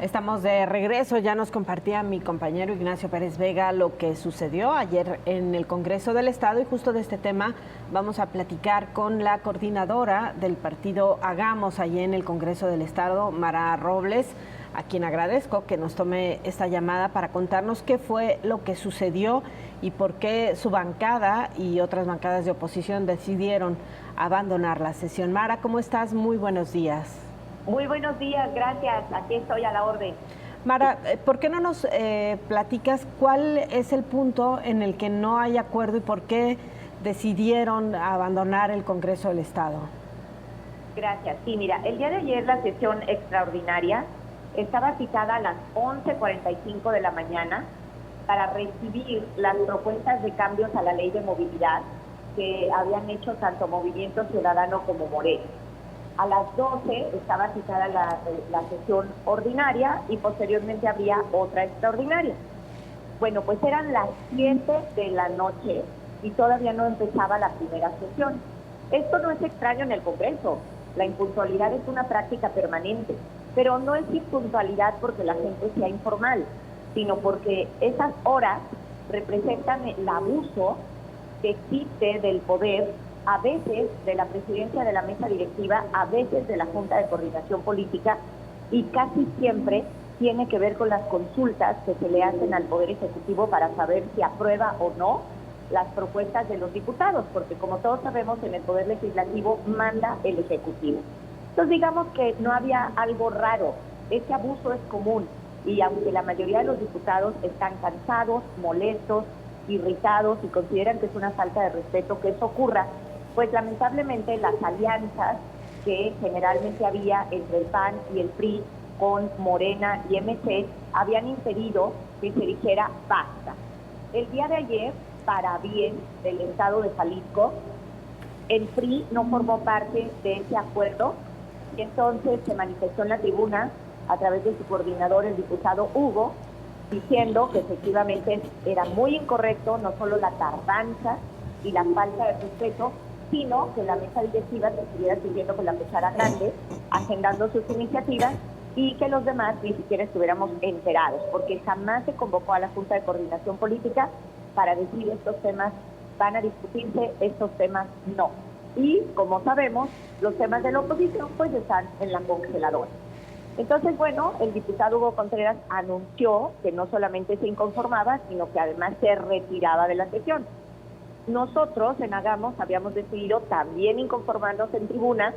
Estamos de regreso, ya nos compartía mi compañero Ignacio Pérez Vega lo que sucedió ayer en el Congreso del Estado y justo de este tema vamos a platicar con la coordinadora del partido Hagamos allí en el Congreso del Estado, Mara Robles, a quien agradezco que nos tome esta llamada para contarnos qué fue lo que sucedió y por qué su bancada y otras bancadas de oposición decidieron abandonar la sesión. Mara, ¿cómo estás? Muy buenos días. Muy buenos días, gracias. Aquí estoy a la orden. Mara, ¿por qué no nos platicas cuál es el punto en el que no hay acuerdo y por qué decidieron abandonar el Congreso del Estado? Gracias. Sí, mira, el día de ayer la sesión extraordinaria estaba citada a las 11:45 de la mañana para recibir las propuestas de cambios a la ley de movilidad que habían hecho tanto Movimiento Ciudadano como Morena. A las 12 estaba citada la sesión ordinaria y posteriormente habría otra extraordinaria. Bueno, pues eran las 7 de la noche y todavía no empezaba la primera sesión. Esto no es extraño en el Congreso. La impuntualidad es una práctica permanente, pero no es impuntualidad porque la gente sea informal, sino porque esas horas representan el abuso que existe del poder, a veces de la presidencia de la mesa directiva, a veces de la Junta de Coordinación Política, y casi siempre tiene que ver con las consultas que se le hacen al Poder Ejecutivo para saber si aprueba o no las propuestas de los diputados, porque como todos sabemos, en el Poder Legislativo manda el Ejecutivo. Entonces digamos que no había algo raro, ese abuso es común, y aunque la mayoría de los diputados están cansados, molestos, irritados y consideran que es una falta de respeto que eso ocurra, pues lamentablemente las alianzas que generalmente había entre el PAN y el PRI con Morena y MC habían impedido que se dijera basta. El día de ayer, para bien del Estado de Jalisco, el PRI no formó parte de ese acuerdo y entonces se manifestó en la tribuna a través de su coordinador, el diputado Hugo, diciendo que efectivamente era muy incorrecto no solo la tardanza y la falta de respeto, sino que la mesa directiva se estuviera sirviendo con la cuchara grande, agendando sus iniciativas y que los demás ni siquiera estuviéramos enterados, porque jamás se convocó a la Junta de Coordinación Política para decir estos temas van a discutirse, estos temas no. Y como sabemos, los temas de la oposición pues están en la congeladora. Entonces, bueno, el diputado Hugo Contreras anunció que no solamente se inconformaba, sino que además se retiraba de la sesión. Nosotros en Hagamos habíamos decidido también inconformarnos en tribuna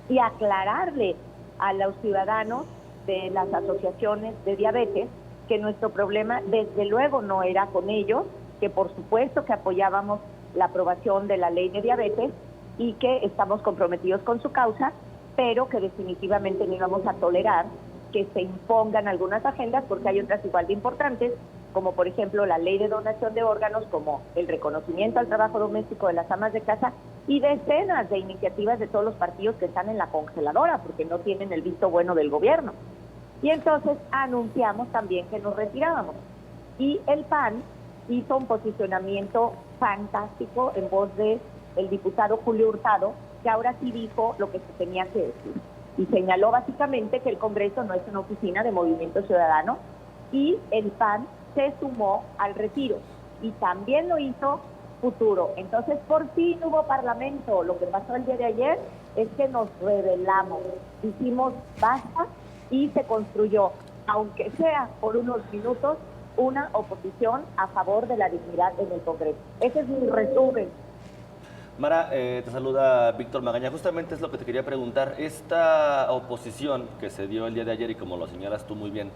y aclararle a los ciudadanos de las asociaciones de diabetes que nuestro problema desde luego no era con ellos, que por supuesto que apoyábamos la aprobación de la ley de diabetes y que estamos comprometidos con su causa, pero que definitivamente no íbamos a tolerar que se impongan algunas agendas porque hay otras igual de importantes, como por ejemplo la ley de donación de órganos, como el reconocimiento al trabajo doméstico de las amas de casa y decenas de iniciativas de todos los partidos que están en la congeladora porque no tienen el visto bueno del gobierno. Y entonces anunciamos también que nos retirábamos. Y el PAN hizo un posicionamiento fantástico en voz de el diputado Julio Hurtado, que ahora sí dijo lo que se tenía que decir. Y señaló básicamente que el Congreso no es una oficina de Movimiento Ciudadano y el PAN se sumó al retiro. Y también lo hizo Futuro. Entonces, por fin hubo parlamento. Lo que pasó el día de ayer es que nos rebelamos. Hicimos basta y se construyó, aunque sea por unos minutos, una oposición a favor de la dignidad en el Congreso. Ese es mi resumen. Mara, te saluda Víctor Magaña. Justamente es lo que te quería preguntar. Esta oposición que se dio el día de ayer y como lo señalas tú muy bien,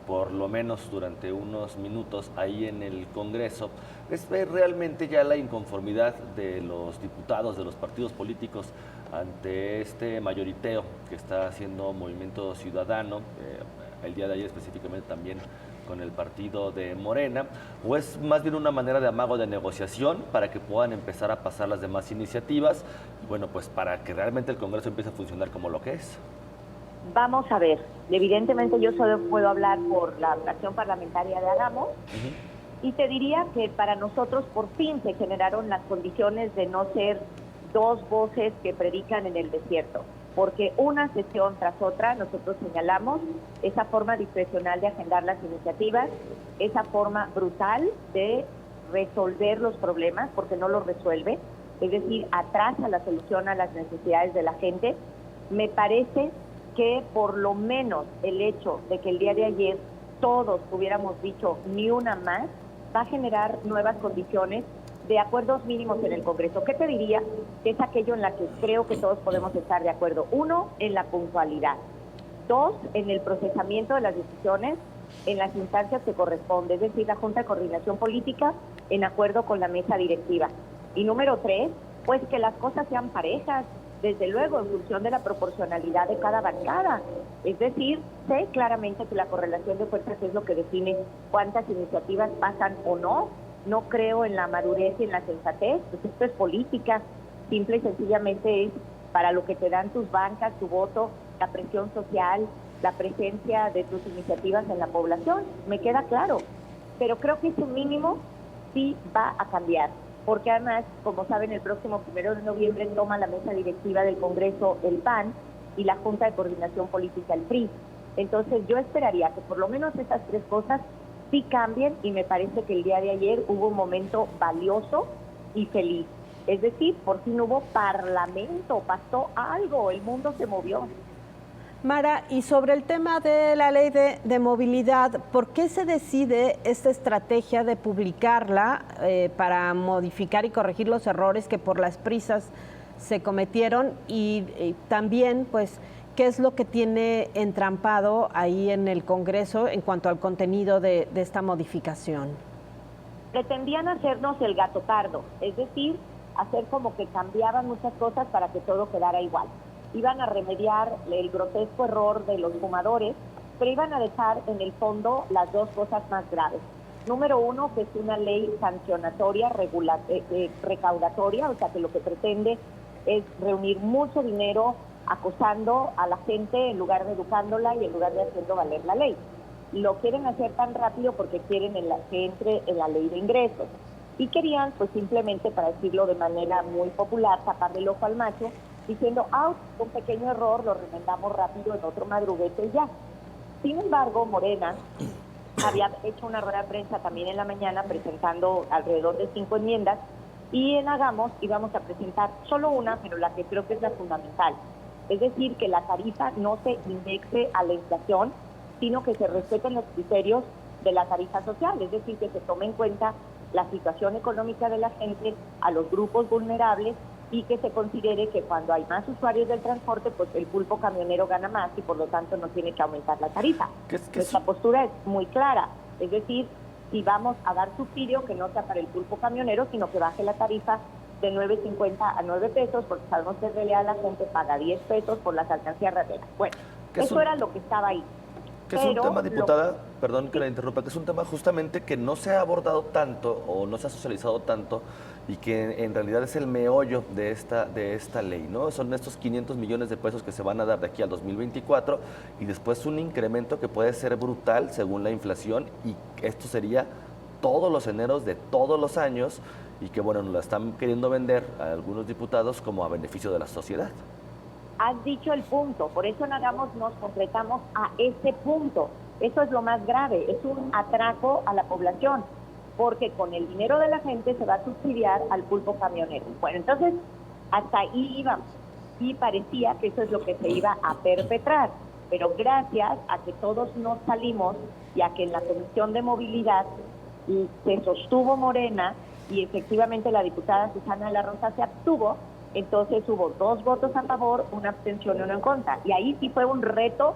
por lo menos durante unos minutos ahí en el Congreso, ¿es realmente ya la inconformidad de los diputados, de los partidos políticos ante este mayoriteo que está haciendo Movimiento Ciudadano, el día de ayer específicamente también con el partido de Morena, o es más bien una manera de amago de negociación para que puedan empezar a pasar las demás iniciativas, bueno, pues para que realmente el Congreso empiece a funcionar como lo que es? Vamos a ver, evidentemente yo solo puedo hablar por la fracción parlamentaria de Hagamos, y te diría que para nosotros por fin se generaron las condiciones de no ser dos voces que predican en el desierto. porque una sesión tras otra nosotros señalamos esa forma discrecional de agendar las iniciativas, esa forma brutal de resolver los problemas, porque no los resuelve, es decir, atrasa la solución a las necesidades de la gente. Me parece que por lo menos el hecho de que el día de ayer todos hubiéramos dicho ni una más, va a generar nuevas condiciones de acuerdos mínimos en el Congreso. ¿Qué te diría? Que es aquello en la que creo que todos podemos estar de acuerdo. Uno, en la puntualidad. Dos, en el procesamiento de las decisiones en las instancias que corresponde, es decir, la Junta de Coordinación Política en acuerdo con la mesa directiva. Y número tres, pues que las cosas sean parejas, desde luego en función de la proporcionalidad de cada bancada. Es decir, sé claramente que la correlación de fuerzas es lo que define cuántas iniciativas pasan o no. No creo en la madurez y en la sensatez, pues esto es política, simple y sencillamente es para lo que te dan tus bancas, tu voto, la presión social, la presencia de tus iniciativas en la población, me queda claro, pero creo que ese mínimo sí va a cambiar, porque además, como saben, el próximo 1 de noviembre toma la mesa directiva del Congreso el PAN y la Junta de Coordinación Política el PRI. Entonces yo esperaría que por lo menos estas tres cosas sí cambien, y me parece que el día de ayer hubo un momento valioso y feliz. Es decir, por fin hubo parlamento, pasó algo, el mundo se movió. Mara, y sobre el tema de la ley de movilidad, ¿por qué se decide esta estrategia de publicarla para modificar y corregir los errores que por las prisas se cometieron? Y también, pues, ¿qué es lo que tiene entrampado ahí en el Congreso en cuanto al contenido de esta modificación? Pretendían hacernos el gato pardo, es decir, hacer como que cambiaban muchas cosas para que todo quedara igual. Iban a remediar el grotesco error de los fumadores, pero iban a dejar en el fondo las dos cosas más graves. Número uno, que es una ley sancionatoria, recaudatoria, o sea que lo que pretende es reunir mucho dinero acosando a la gente en lugar de educándola y en lugar de haciendo valer la ley. Lo quieren hacer tan rápido porque quieren que entre en la ley de ingresos. Y querían, pues simplemente, para decirlo de manera muy popular, taparle el ojo al macho, diciendo, un pequeño error, lo remendamos rápido en otro madruguete y ya. Sin embargo, Morena había hecho una rueda de prensa también en la mañana presentando alrededor de 5 enmiendas, y en Hagamos íbamos a presentar solo una, pero la que creo que es la fundamental. Es decir, que la tarifa no se indexe a la inflación, sino que se respeten los criterios de la tarifa social, es decir, que se tome en cuenta la situación económica de la gente, a los grupos vulnerables, y que se considere que cuando hay más usuarios del transporte, pues el pulpo camionero gana más y por lo tanto no tiene que aumentar la tarifa. Nuestra postura es muy clara, es decir, si vamos a dar subsidio, que no sea para el pulpo camionero, sino que baje la tarifa de 9.50 a 9 pesos, porque sabemos que en realidad la gente paga 10 pesos por las alcancías rateras. Bueno, eso era lo que estaba ahí. Que es un tema, diputada, perdón que la interrumpa, que es un tema justamente que no se ha abordado tanto o no se ha socializado tanto y que en realidad es el meollo de esta ley, ¿no? Son estos 500 millones de pesos que se van a dar de aquí al 2024 y después un incremento que puede ser brutal según la inflación, y esto sería todos los eneros de todos los años, y que bueno, nos la están queriendo vender a algunos diputados como a beneficio de la sociedad. Has dicho el punto, por eso en Hagamos nos concretamos a ese punto. Eso es lo más grave, es un atraco a la población, porque con el dinero de la gente se va a subsidiar al pulpo camionero. Bueno, entonces hasta ahí íbamos y parecía que eso es lo que se iba a perpetrar, pero gracias a que todos nos salimos y a que en la Comisión de Movilidad se sostuvo Morena y efectivamente la diputada Susana La Rosa se abstuvo, entonces hubo 2 votos a favor, una abstención y uno en contra. Y ahí sí fue un reto,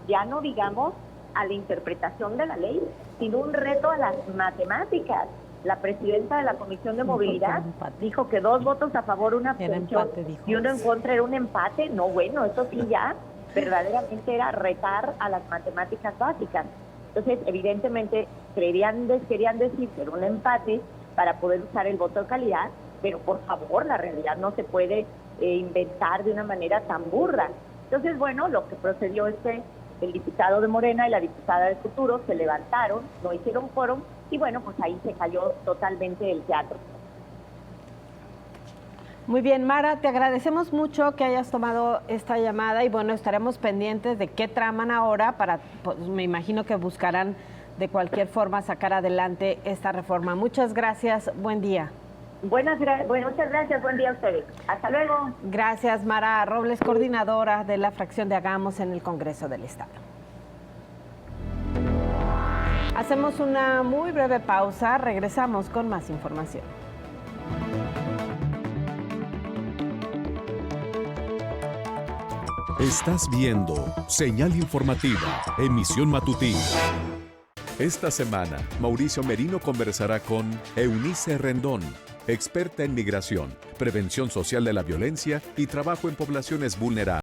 ya no digamos a la interpretación de la ley, sino un reto a las matemáticas. La presidenta de la Comisión de Movilidad dijo que 2 votos a favor, una abstención y uno en contra, era un empate. No, bueno, eso sí ya verdaderamente era retar a las matemáticas básicas. Entonces, evidentemente, querían decir que era un empate para poder usar el voto de calidad, pero por favor, la realidad no se puede inventar de una manera tan burda. Entonces, bueno, lo que procedió es que el diputado de Morena y la diputada de Futuro se levantaron, no hicieron quórum, y bueno, pues ahí se cayó totalmente el teatro. Muy bien, Mara, te agradecemos mucho que hayas tomado esta llamada y bueno, estaremos pendientes de qué traman ahora para, pues, me imagino que buscarán de cualquier forma sacar adelante esta reforma. Muchas gracias, buen día. Muchas gracias, buen día a ustedes. Hasta luego. Gracias, Mara Robles, coordinadora de la fracción de Hagamos en el Congreso del Estado. Hacemos una muy breve pausa, regresamos con más información. Estás viendo Señal Informativa, emisión matutina. Esta semana, Mauricio Merino conversará con Eunice Rendón, experta en migración, prevención social de la violencia y trabajo en poblaciones vulnerables.